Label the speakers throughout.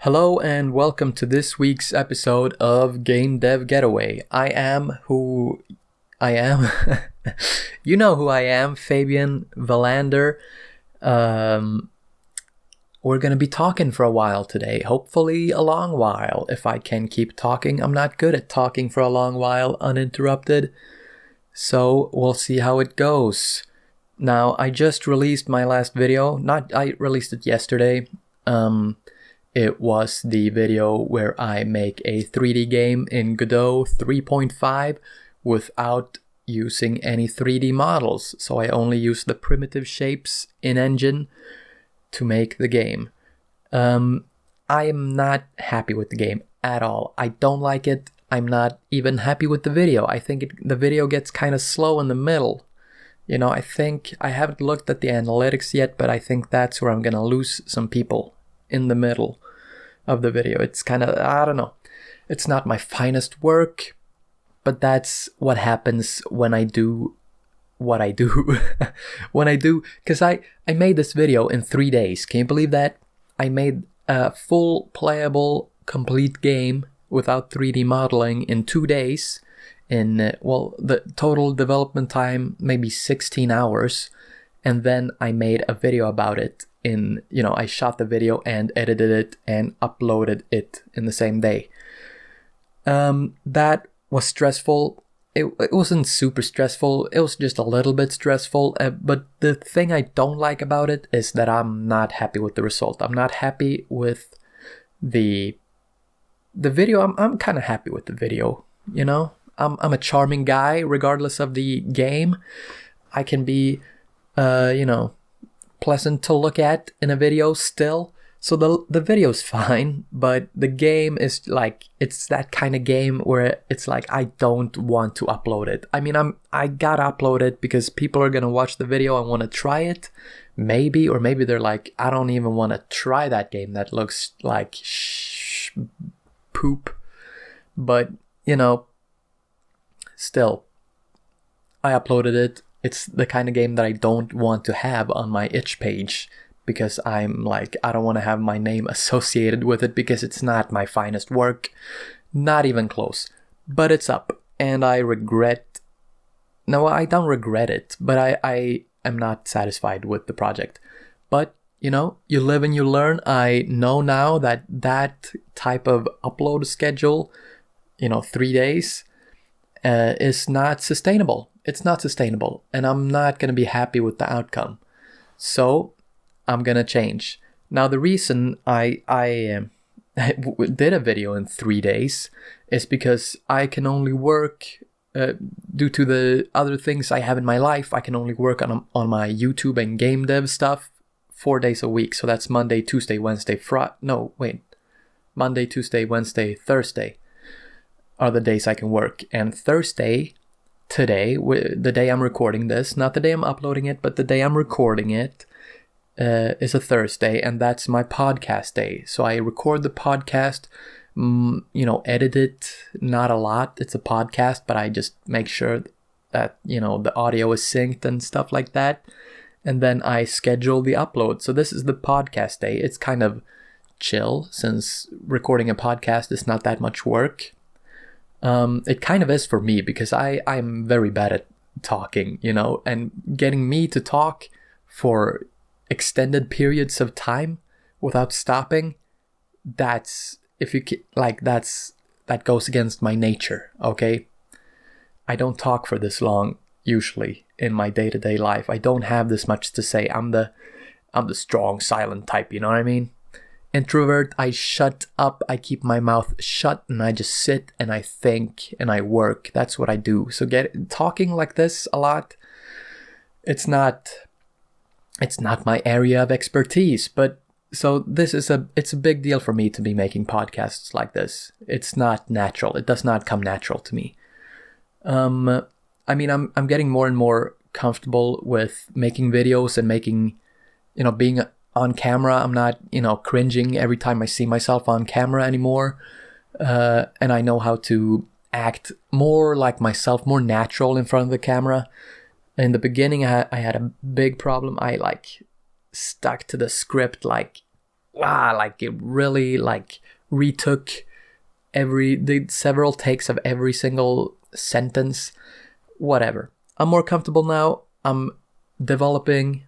Speaker 1: Hello and welcome to this week's episode of Game Dev Getaway. I am who I am. You know who I am, Fabian Valander. We're going to be talking for a while today, hopefully a long while. If I can keep talking, I'm not good at talking for a long while uninterrupted. So we'll see how it goes. Now, I just released my last video. I released it yesterday. It was the video where I make a 3D game in Godot 3.5 without using any 3D models. So I only use the primitive shapes in engine to make the game. I am not happy with the game at all. I don't like it. I'm not even happy with the video. I think the video gets kind of slow in the middle. You know, I haven't looked at the analytics yet, but I think that's where I'm going to lose some people in the middle of the video. It's kind of, I don't know. It's not my finest work, but that's what happens when I do what I do. Because I made this video in 3 days. Can you believe that? I made a full playable complete game without 3D modeling in 2 days. The total development time maybe 16 hours, and then I made a video about it I shot the video and edited it and uploaded it in the same day. That was stressful. It wasn't super stressful. It was just a little bit stressful. But the thing I don't like about it is that I'm not happy with the result. I'm not happy with the video. I'm kind of happy with the video. You know, I'm a charming guy regardless of the game. I can be, pleasant to look at in a video still. So the video's fine, but the game is like, it's that kind of game where it's like, I don't want to upload it. I mean, I gotta upload it because people are gonna watch the video and want to try it. Maybe they're like, I don't even want to try that game. That looks like poop. But, still, I uploaded it. It's the kind of game that I don't want to have on my itch page because I'm like, I don't want to have my name associated with it because it's not my finest work. Not even close. But it's up. And I don't regret it, but I am not satisfied with the project. But, you live and you learn. I know now that type of upload schedule, 3 days, is not sustainable. It's not sustainable, and I'm not going to be happy with the outcome. So I'm going to change. Now, the reason I did a video in 3 days is because I can only work, due to the other things I have in my life, I can only work on my YouTube and game dev stuff 4 days a week. So that's Monday, Tuesday, Wednesday, Monday, Tuesday, Wednesday, Thursday are the days I can work. And Thursday, today, the day I'm recording this, not the day I'm uploading it, but the day I'm recording it, is a Thursday, and that's my podcast day. So I record the podcast, edit it, not a lot. It's a podcast, but I just make sure that, the audio is synced and stuff like that. And then I schedule the upload. So this is the podcast day. It's kind of chill since recording a podcast is not that much work. It kind of is for me because I'm very bad at talking, and getting me to talk for extended periods of time without stopping, that goes against my nature, okay? I don't talk for this long usually in my day-to-day life. I don't have this much to say. I'm the strong, silent type, you know what I mean? Introvert, I shut up, I keep my mouth shut, and I just sit and I think and I work. That's what I do. So talking like this a lot, it's not my area of expertise, but so it's a big deal for me to be making podcasts like this. It's not natural. It does not come natural to me. I'm getting more and more comfortable with making videos and making, being on camera. I'm not, cringing every time I see myself on camera anymore. And I know how to act more like myself, more natural in front of the camera. In the beginning, I had a big problem. I stuck to the script like it really like retook the several takes of every single sentence. Whatever. I'm more comfortable now. I'm developing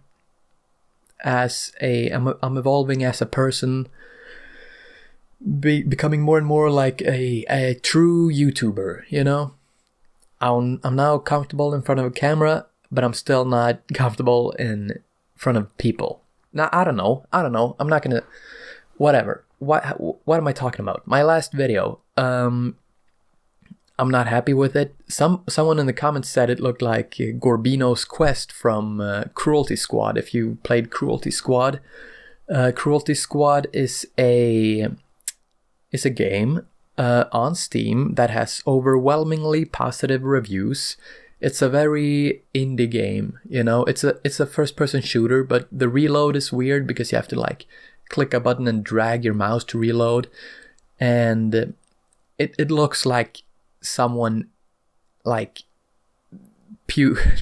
Speaker 1: I'm evolving as a person, becoming more and more like a true YouTuber, you know? I'm now comfortable in front of a camera, but I'm still not comfortable in front of people. Now, I don't know. I'm not gonna... Whatever. What am I talking about? My last video. I'm not happy with it. Someone in the comments said it looked like Gorbino's quest from Cruelty Squad. If you played Cruelty Squad, Cruelty Squad is a game on Steam that has overwhelmingly positive reviews. It's a very indie game, you know. It's a first-person shooter, but the reload is weird because you have to like click a button and drag your mouse to reload, and it looks like someone like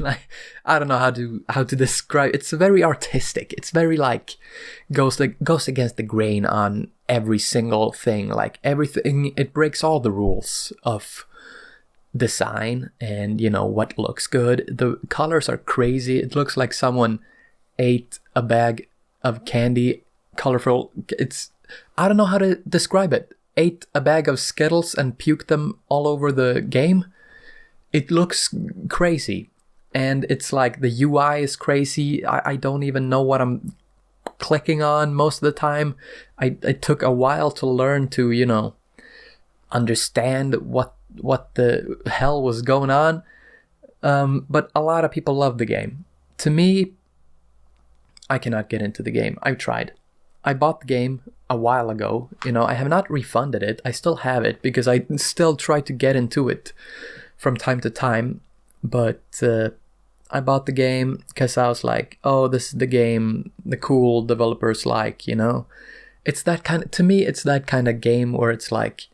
Speaker 1: like I don't know how to describe. It's very artistic. It's very like goes against the grain on every single thing. Like everything, it breaks all the rules of design and, you know, what looks good. The colors are crazy. It looks like someone ate a bag of candy, colorful. I don't know how to describe it. Ate a bag of Skittles and puked them all over the game. It looks crazy, and it's like the UI is crazy. I don't even know what I'm clicking on most of the time. It took a while to learn to, you know, understand what the hell was going on. But a lot of people love the game. To me, I cannot get into the game. I've tried. I bought the game a while ago. You know, I have not refunded it. I still have it because I still try to get into it from time to time. But I bought the game because I was like, oh, this is the game the cool developers like, you know. It's that kind of, to me, it's that kind of game where it's like,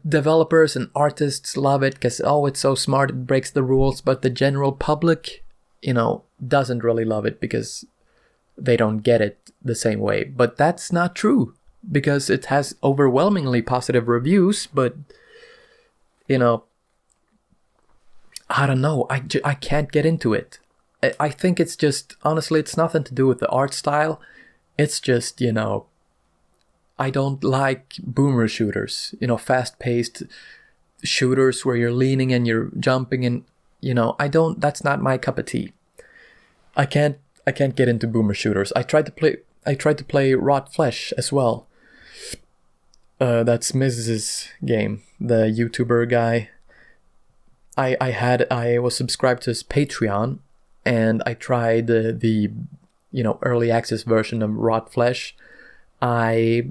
Speaker 1: developers and artists love it because, oh, it's so smart, it breaks the rules. But the general public, you know, doesn't really love it because they don't get it the same way. But that's not true because it has overwhelmingly positive reviews. But, you know, I don't know. I can't get into it. I think it's just, honestly, it's nothing to do with the art style. It's just, you know, I don't like boomer shooters, you know, fast-paced shooters where you're leaning and you're jumping and, you know, that's not my cup of tea. I can't get into boomer shooters. I tried to play Rot Flesh as well. That's Miz's game, the YouTuber guy. I was subscribed to his Patreon, and I tried the you know, early access version of Rot Flesh. It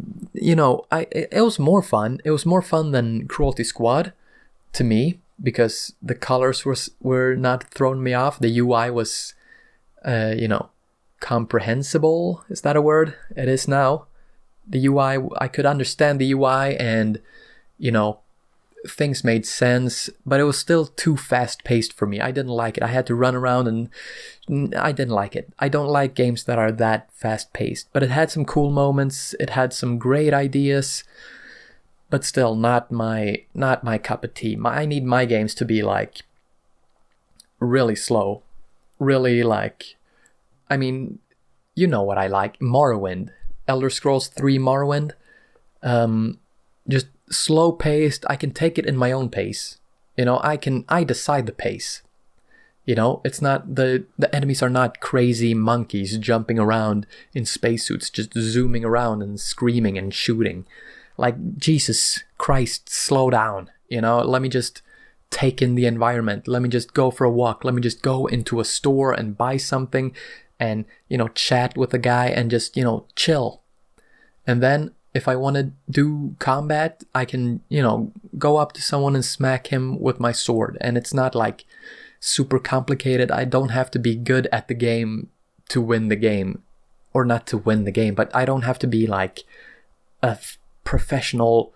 Speaker 1: was more fun. It was more fun than Cruelty Squad to me because the colors were not throwing me off. The UI was, you know, comprehensible. Is that a word? It is now. The UI, I could understand the UI and, you know, things made sense, but it was still too fast-paced for me. I didn't like it. I had to run around and I didn't like it. I don't like games that are that fast-paced, but it had some cool moments. It had some great ideas, but still not my cup of tea. I need my games to be like really slow, really like, I mean, you know what I like. Morrowind, Elder Scrolls 3 Morrowind, just slow paced. I can take it in my own pace. You know, I decide the pace. You know, it's not the enemies are not crazy monkeys jumping around in spacesuits, just zooming around and screaming and shooting. Like, Jesus Christ, slow down. You know, let me just take in the environment. Let me just go for a walk. Let me just go into a store and buy something and, you know, chat with a guy and just, you know, chill. And then if I want to do combat, I can, you know, go up to someone and smack him with my sword. And it's not like super complicated. I don't have to be good at the game to win the game. Or not to win the game, but I don't have to be like a professional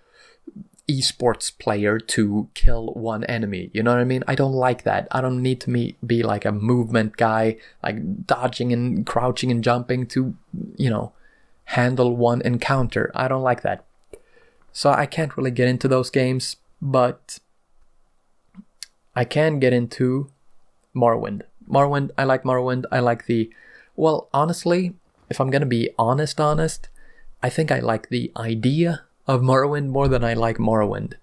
Speaker 1: esports player to kill one enemy. You know what I mean? I don't like that. I don't need to be like a movement guy, like dodging and crouching and jumping to, handle one encounter. I don't like that. So I can't really get into those games, but I can get into Morrowind. I like Morrowind. I like honestly, if I'm gonna be honest, I think I like the idea of Morrowind more than I like Morrowind.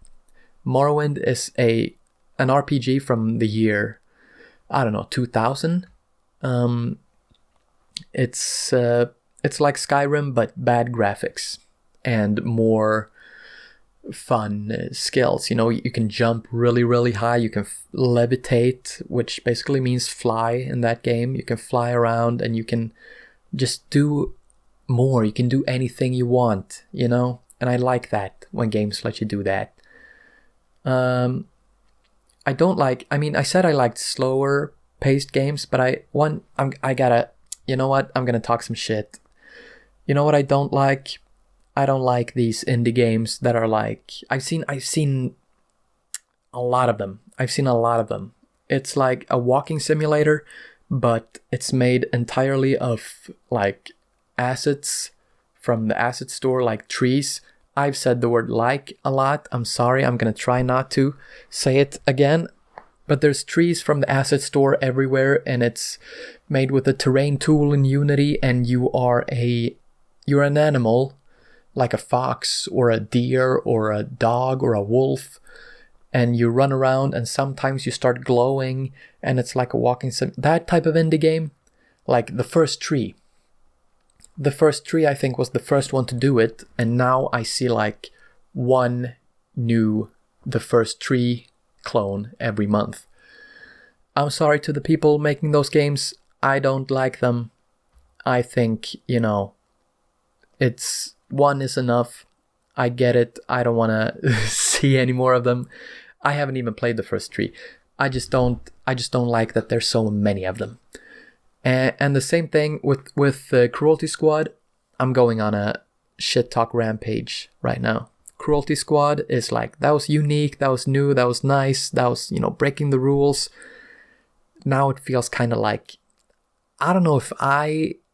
Speaker 1: Morrowind is an RPG from the year, 2000. It's like Skyrim, but bad graphics and more fun skills. You can jump really, really high. You can levitate, which basically means fly in that game. You can fly around and you can just do more. You can do anything you want, And I like that when games let you do that. I don't like. I said I liked slower paced games, but I'm gonna talk some shit. You know what I don't like? I don't like these indie games that are like I've seen a lot of them. It's like a walking simulator, but it's made entirely of like assets from the asset store, like trees. I've said the word like a lot. I'm sorry. I'm going to try not to say it again. But there's trees from the asset store everywhere, and it's made with a terrain tool in Unity, and you're an animal, like a fox or a deer or a dog or a wolf, and you run around, and sometimes you start glowing, and it's like a walking that type of indie game. Like the first tree, I think, was the first one to do it, and now I see like one new The First Tree clone every month. I'm sorry to the people making those games. I don't like them. I think, it's one is enough. I get it. I don't want to see any more of them. I haven't even played The First Tree. I just don't like that there's so many of them. And the same thing with Cruelty Squad. I'm going on a shit talk rampage right now. Cruelty Squad is like, that was unique, that was new, that was nice, that was, breaking the rules. Now it feels kind of like, I don't know if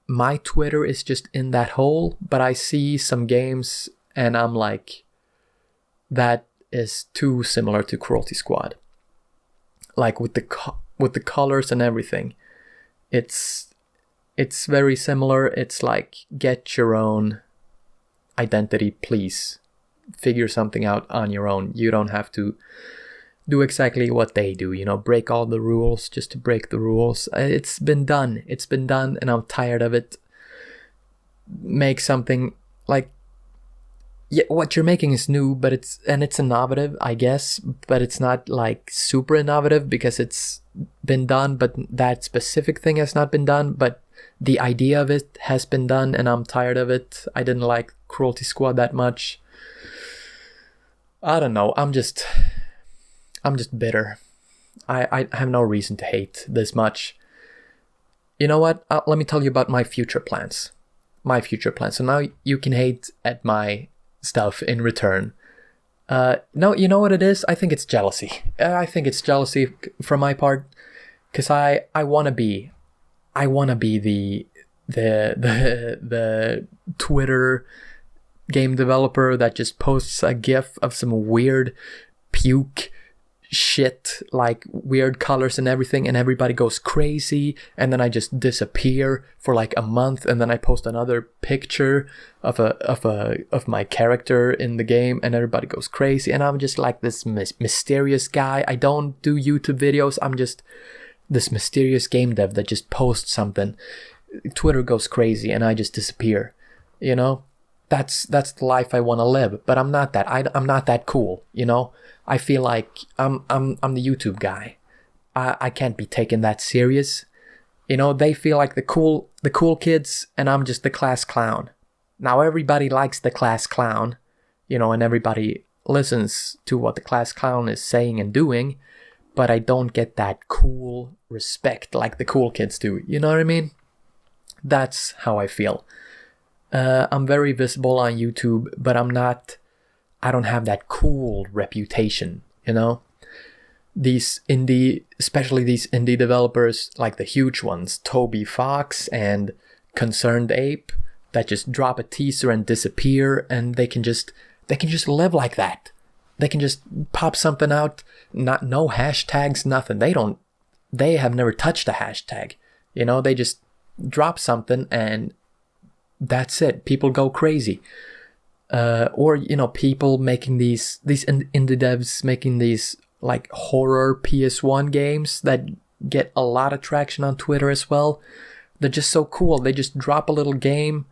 Speaker 1: my Twitter is just in that hole, but I see some games and I'm like, that is too similar to Cruelty Squad. Like with the colors and everything. It's very similar. It's like, get your own identity, please. Figure something out on your own. You don't have to do exactly what they do, break all the rules just to break the rules. It's been done, and I'm tired of it. Make something like, yeah, what you're making is new, but it's innovative, I guess, but it's not like super innovative because it's been done, but that specific thing has not been done, but the idea of it has been done, and I'm tired of it. I didn't like Cruelty Squad that much. I don't know, I'm just bitter. I have no reason to hate this much. You know what? Let me tell you about my future plans. So now you can hate at my stuff in return. No, you know what it is? I think it's jealousy. I think it's jealousy from my part, because I want to be the Twitter game developer that just posts a GIF of some weird puke shit, like weird colors and everything, and everybody goes crazy, and then I just disappear for like a month, and then I post another picture of my character in the game, and everybody goes crazy, and I'm just like this mysterious guy. I don't do YouTube videos. I'm just this mysterious game dev that just posts something. Twitter goes crazy, and I just disappear. That's the life I want to live, but I'm not that. I'm not that cool. I feel like I'm the YouTube guy. I can't be taken that serious. They feel like the cool kids, and I'm just the class clown. Now everybody likes the class clown, and everybody listens to what the class clown is saying and doing, but I don't get that cool respect like the cool kids do. You know what I mean? That's how I feel. I'm very visible on YouTube, but I'm not I don't have that cool reputation, you know? Especially these indie developers, like the huge ones, Toby Fox and Concerned Ape, that just drop a teaser and disappear, and they can just live like that. They can just pop something out, no hashtags, nothing. They have never touched a hashtag. You know, they just drop something and that's it. People go crazy. Or, you know, people making these indie devs making these like horror PS1 games that get a lot of traction on Twitter as well. They're just so cool. They just drop a little game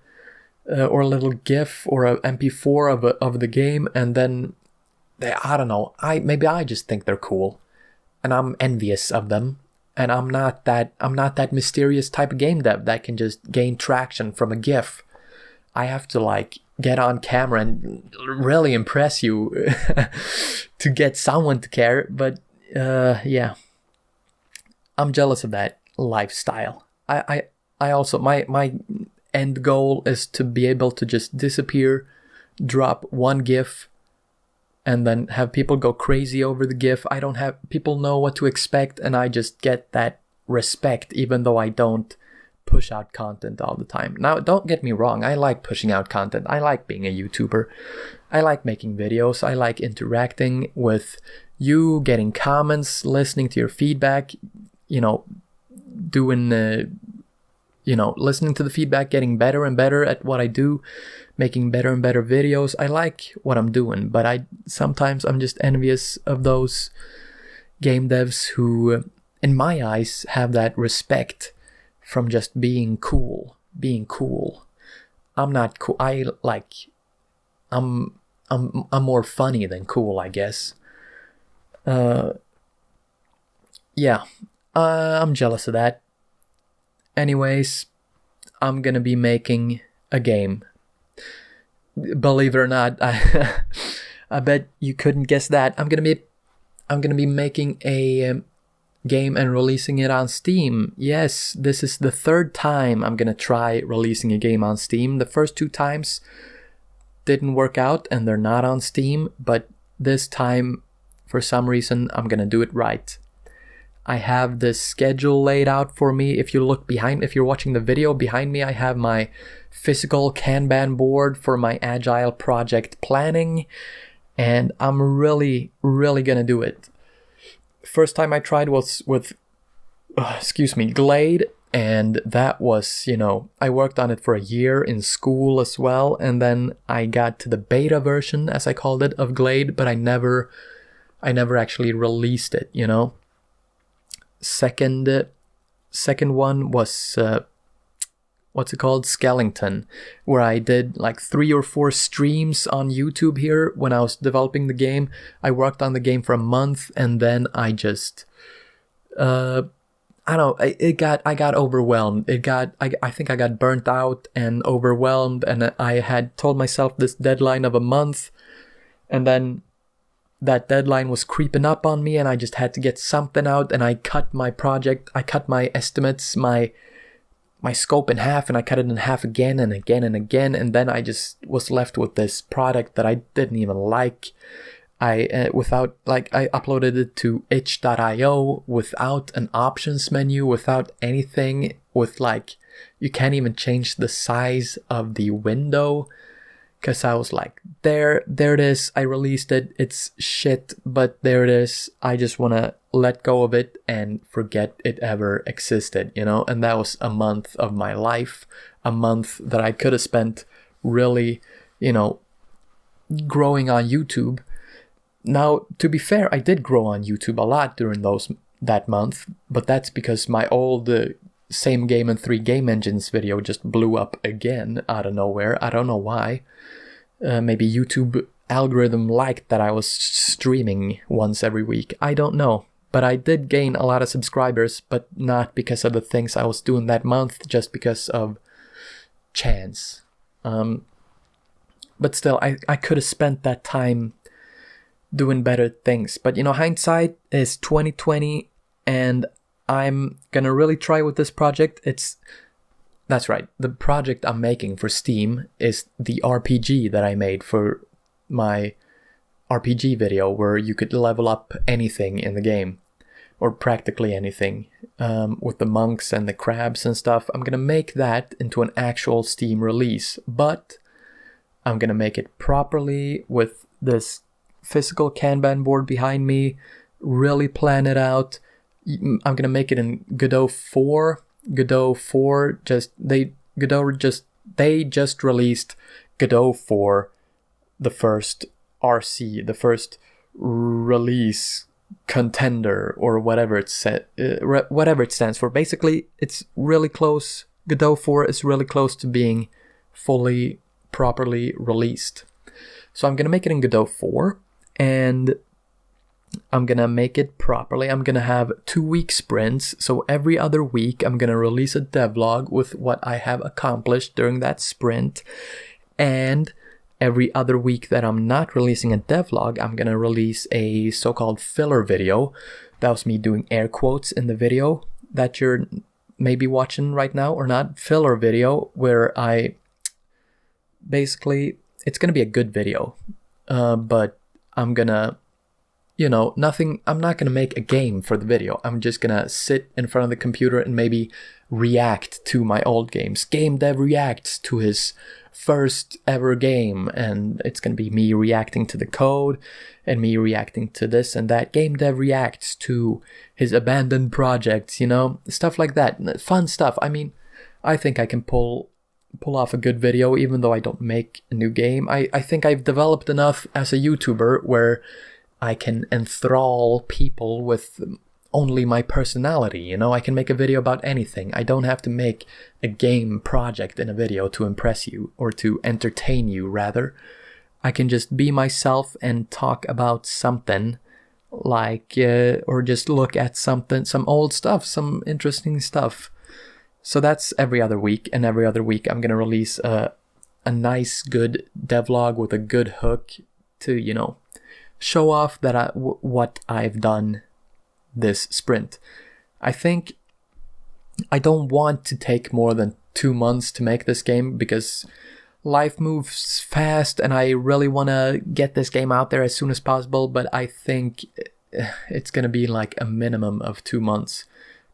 Speaker 1: or a little GIF or a MP4 of the game, and then I don't know. Maybe I just think they're cool, and I'm envious of them. And I'm not that mysterious type of game dev that can just gain traction from a GIF. I have to like get on camera and really impress you to get someone to care. But yeah, I'm jealous of that lifestyle. I also, my end goal is to be able to just disappear, drop one GIF, and then have people go crazy over the GIF. People know what to expect, and I just get that respect, even though I don't push out content all the time. Now, don't get me wrong, I like pushing out content. I like being a YouTuber. I like making videos. I like interacting with you, getting comments, listening to your feedback, you know, listening to the feedback, getting better and better at what I do, making better and better videos. I like what I'm doing, but sometimes I'm just envious of those game devs who, in my eyes, have that respect from just being cool. I'm not cool. I'm more funny than cool, I guess. Yeah, I'm jealous of that. Anyways, I'm gonna be making a game. Believe it or not, I bet you couldn't guess that. I'm gonna be making a game and releasing it on Steam. Yes, this is the third time I'm gonna try releasing a game on Steam. The first 2 times didn't work out and they're not on Steam, but this time, for some reason, I'm gonna do it right. I have this schedule laid out for me. If you're watching the video behind me, I have my physical Kanban board for my agile project planning, and I'm really, really gonna do it. First time I tried was with, Glade, and that was, I worked on it for a year in school as well, and then I got to the beta version, as I called it, of Glade, but I never actually released it, Second one was Skellington, where I did like 3 or 4 streams on YouTube here when I was developing the game. I worked on the game for a month, and then I just I got overwhelmed. I think I got burnt out and overwhelmed, and I had told myself this deadline of a month, and then that deadline was creeping up on me, and I just had to get something out, and I cut my estimates, my scope in half, and I cut it in half again and again and again, and then I just was left with this product that I didn't even like. I uploaded it to itch.io without an options menu, without anything, with you can't even change the size of the window. Because I was like, there it is. I released it. It's shit, but there it is. I just want to let go of it and forget it ever existed, And that was a month of my life. A month that I could have spent really, growing on YouTube. Now, to be fair, I did grow on YouTube a lot during that month, but that's because my old Same Game and 3 Game Engines video just blew up again out of nowhere. I don't know why. Maybe YouTube algorithm liked that I was streaming once every week. I don't know. But I did gain a lot of subscribers, but not because of the things I was doing that month, just because of chance. But still, I could have spent that time doing better things. But hindsight is 2020, and I'm gonna really try with this project. That's right, the project I'm making for Steam is the RPG that I made for my RPG video where you could level up anything in the game, or practically anything, with the monks and the crabs and stuff. I'm gonna make that into an actual Steam release, but I'm gonna make it properly with this physical Kanban board behind me, really plan it out. I'm gonna make it in Godot 4. Godot 4 they just released Godot 4, the first RC, the first release contender, or whatever it stands for. Basically, it's really close. Godot 4 is really close to being fully, properly released. So I'm gonna make it in Godot 4, and I'm gonna make it properly. I'm gonna have 2-week sprints, so every other week I'm gonna release a devlog with what I have accomplished during that sprint, and every other week that I'm not releasing a devlog, I'm gonna release a so-called filler video. That was me doing air quotes in the video that you're maybe watching right now or not. Filler video where I basically, it's gonna be a good video, but I'm gonna, I'm not gonna make a game for the video. I'm just gonna sit in front of the computer and maybe react to my old games. Game dev reacts to his first ever game, and it's gonna be me reacting to the code and me reacting to this and that. Game dev reacts to his abandoned projects, stuff like that. Fun stuff. I mean, I think I can pull off a good video even though I don't make a new game. I think I've developed enough as a YouTuber where I can enthrall people with only my personality. I can make a video about anything. I don't have to make a game project in a video to impress you, or to entertain you, rather. I can just be myself and talk about something, like, or just look at something, some old stuff, some interesting stuff. So that's every other week, and every other week I'm gonna release a nice, good devlog with a good hook to, show off that what I've done this sprint. I think I don't want to take more than 2 months to make this game, because life moves fast and I really want to get this game out there as soon as possible, but I think it's going to be like a minimum of 2 months,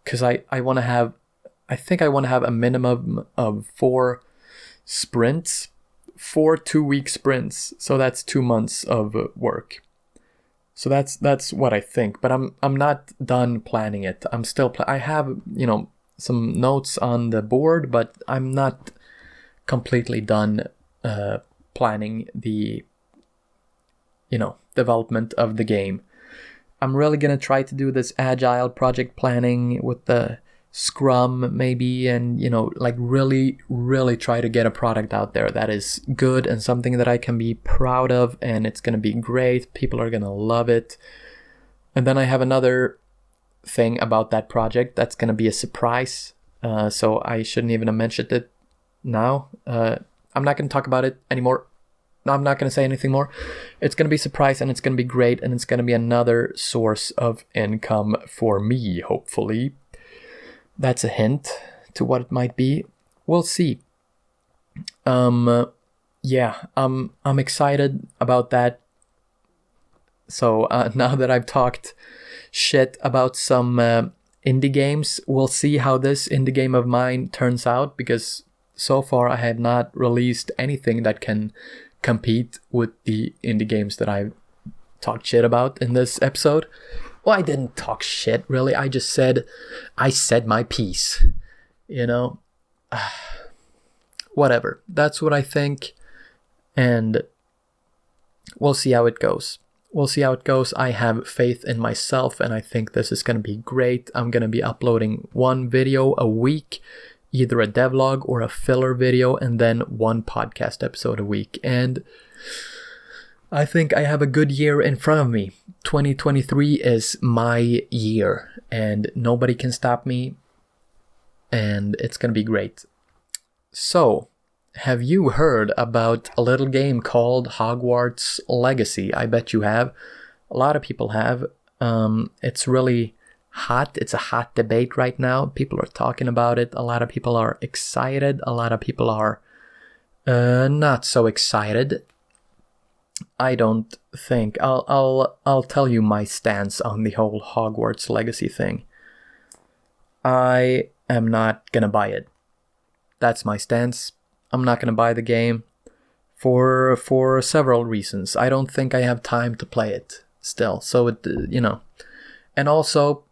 Speaker 1: because I want to have a minimum of 4 sprints, 4 2-week sprints. So that's 2 months of work. So that's what I think, but I'm not done planning it. I'm still I have, some notes on the board, but I'm not completely done planning the development of the game. I'm really going to try to do this agile project planning with the Scrum maybe, and really, really try to get a product out there that is good and something that I can be proud of, and it's going to be great. People are going to love it. And then I have another thing about that project that's going to be a surprise, so I shouldn't even have mentioned it now. I'm not going to talk about it anymore. No, I'm not going to say anything more. It's going to be a surprise, and it's going to be great, and it's going to be another source of income for me, hopefully. That's a hint to what it might be. We'll see. Yeah, I'm excited about that. So now that I've talked shit about some indie games, we'll see how this indie game of mine turns out, because so far I have not released anything that can compete with the indie games that I've talked shit about in this episode. Well, I didn't talk shit, really. I just said my piece, Whatever. That's what I think, and we'll see how it goes. I have faith in myself, and I think this is going to be great. I'm going to be uploading 1 video a week, either a devlog or a filler video, and then 1 podcast episode a week. And I think I have a good year in front of me. 2023 is my year, and nobody can stop me, and it's going to be great. So, have you heard about a little game called Hogwarts Legacy? I bet you have. A lot of people have. It's really hot. It's a hot debate right now. People are talking about it. A lot of people are excited. A lot of people are not so excited. I don't think I'll tell you my stance on the whole Hogwarts Legacy thing. I am not gonna buy it. That's my stance. I'm not gonna buy the game for several reasons. I don't think I have time to play it still. So it and also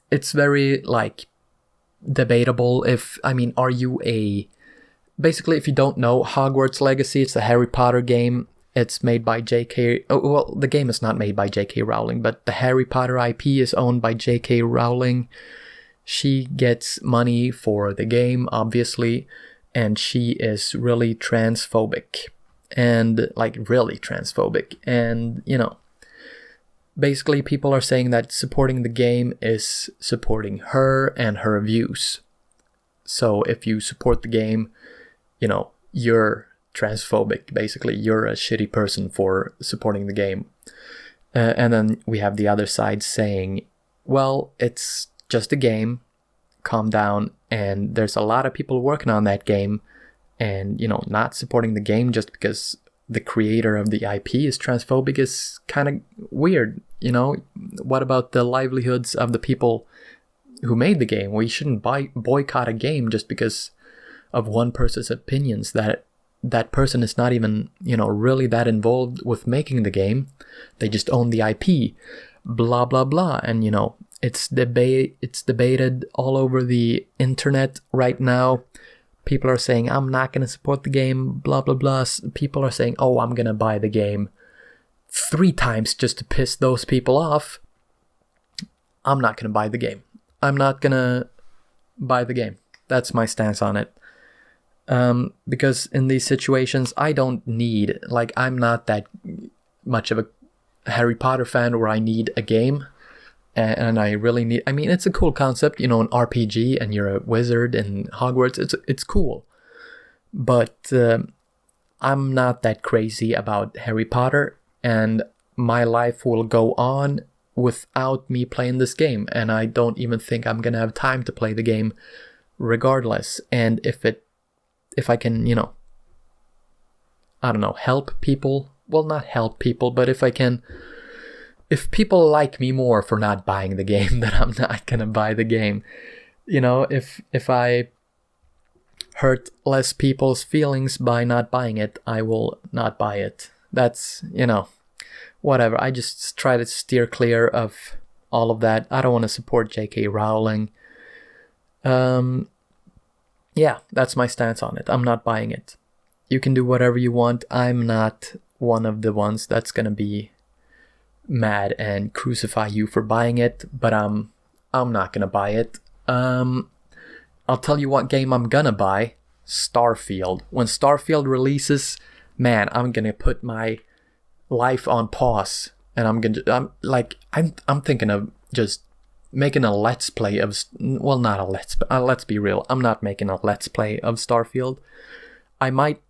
Speaker 1: it's very like debatable if are you a basically, if you don't know, Hogwarts Legacy, it's a Harry Potter game. It's made by J.K. Oh, well, the game is not made by J.K. Rowling, but the Harry Potter IP is owned by J.K. Rowling. She gets money for the game, obviously, and she is really transphobic. And, like, really transphobic. And, basically people are saying that supporting the game is supporting her and her views. So if you support the game, you're transphobic, basically. You're a shitty person for supporting the game. And then we have the other side saying, well, it's just a game, calm down, and there's a lot of people working on that game, and, not supporting the game just because the creator of the IP is transphobic is kind of weird, What about the livelihoods of the people who made the game? We shouldn't boycott a game just because of one person's opinions. That person is not even, really that involved with making the game. They just own the IP, blah, blah, blah. And, it's debated all over the internet right now. People are saying, I'm not going to support the game, blah, blah, blah. People are saying, oh, I'm going to buy the game 3 times just to piss those people off. I'm not going to buy the game. I'm not going to buy the game. That's my stance on it. Because in these situations, I don't need, I'm not that much of a Harry Potter fan where I need a game. And I really need, it's a cool concept, an RPG, and you're a wizard in Hogwarts. It's cool. But I'm not that crazy about Harry Potter, and my life will go on without me playing this game. And I don't even think I'm going to have time to play the game regardless. And if I can, help people, well, not help people, but if people like me more for not buying the game, then I'm not gonna buy the game. If I hurt less people's feelings by not buying it, I will not buy it. That's, whatever. I just try to steer clear of all of that. I don't want to support J.K. Rowling. Yeah, that's my stance on it. I'm not buying it. You can do whatever you want. I'm not one of the ones that's gonna be mad and crucify you for buying it, but I'm not gonna buy it. I'll tell you what game I'm gonna buy: Starfield. When Starfield releases, man, I'm gonna put my life on pause, and I'm thinking of just making a let's play of, well, not a let's be real, I'm not making a let's play of Starfield. I might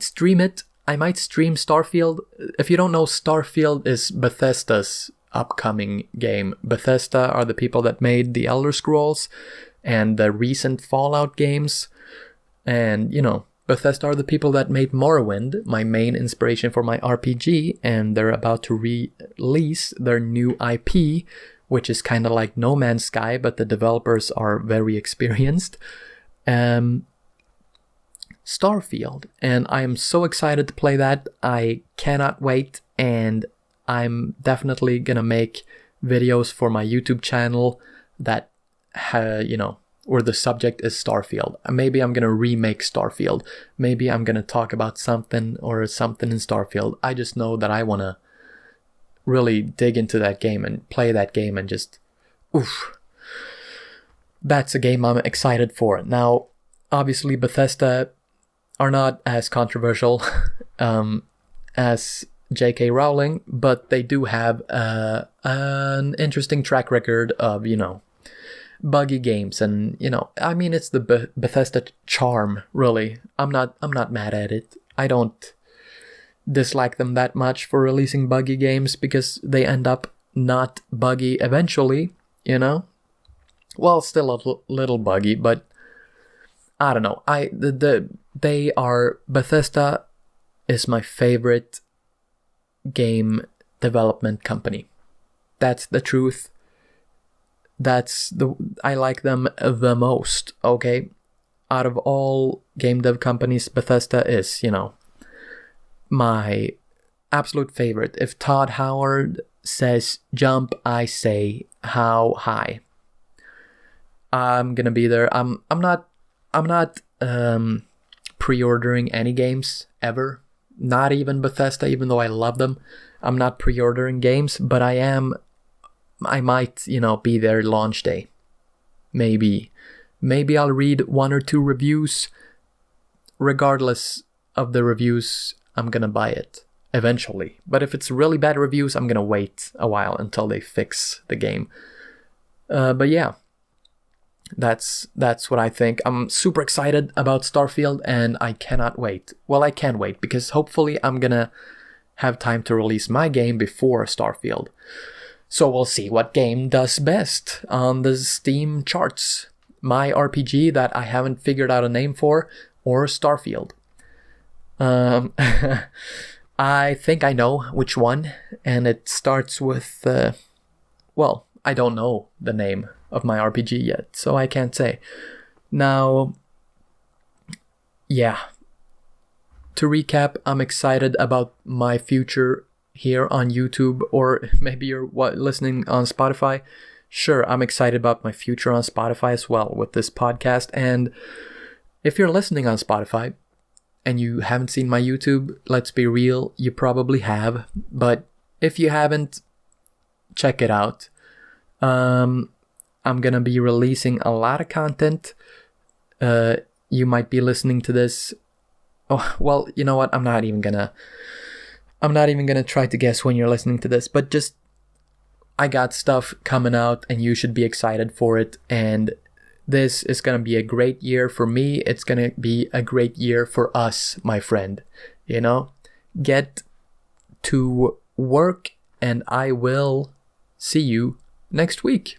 Speaker 1: stream it. I might stream Starfield. If you don't know, Starfield is Bethesda's upcoming game. Bethesda are the people that made the Elder Scrolls and the recent Fallout games. And, Bethesda are the people that made Morrowind, my main inspiration for my RPG, and they're about to release their new IP, which is kind of like No Man's Sky, but the developers are very experienced. Starfield, and I am so excited to play that. I cannot wait, and I'm definitely gonna make videos for my YouTube channel that where the subject is Starfield. Maybe I'm gonna remake Starfield. Maybe I'm gonna talk about something in Starfield. I just know that I want to really dig into that game and play that game and just that's a game I'm excited for. Now, obviously Bethesda are not as controversial as J.K. Rowling, but they do have an interesting track record of, buggy games, and it's the Bethesda charm, really. I'm not mad at it. I don't dislike them that much for releasing buggy games because they end up not buggy eventually, Well, still a little buggy, but I don't know. Bethesda is my favorite game development company. That's the truth. I like them the most, okay? Out of all game dev companies, Bethesda is, my absolute favorite. If Todd Howard says jump, I say how high. I'm gonna be there. I'm not pre-ordering any games ever. Not even Bethesda, even though I love them. I'm not pre-ordering games, but I might, be there launch day. Maybe I'll read 1 or 2 reviews. Regardless of the reviews, I'm gonna buy it eventually. But if it's really bad reviews, I'm gonna wait a while until they fix the game. But yeah, that's what I think. I'm super excited about Starfield, and I cannot wait. Well, I can wait, because hopefully I'm gonna have time to release my game before Starfield. So we'll see what game does best on the Steam charts. My RPG that I haven't figured out a name for, or Starfield. I think I know which one, and it starts with, I don't know the name of my RPG yet, so I can't say. Now, yeah. To recap, I'm excited about my future here on YouTube, or maybe you're listening on Spotify. Sure, I'm excited about my future on Spotify as well with this podcast. And if you're listening on Spotify and you haven't seen my YouTube, let's be real, you probably have. But if you haven't, check it out. I'm gonna be releasing a lot of content. You might be listening to this. Oh, well, you know what? I'm not even gonna try to guess when you're listening to this, but just, I got stuff coming out and you should be excited for it. And this is going to be a great year for me. It's going to be a great year for us, my friend. Get to work, and I will see you next week.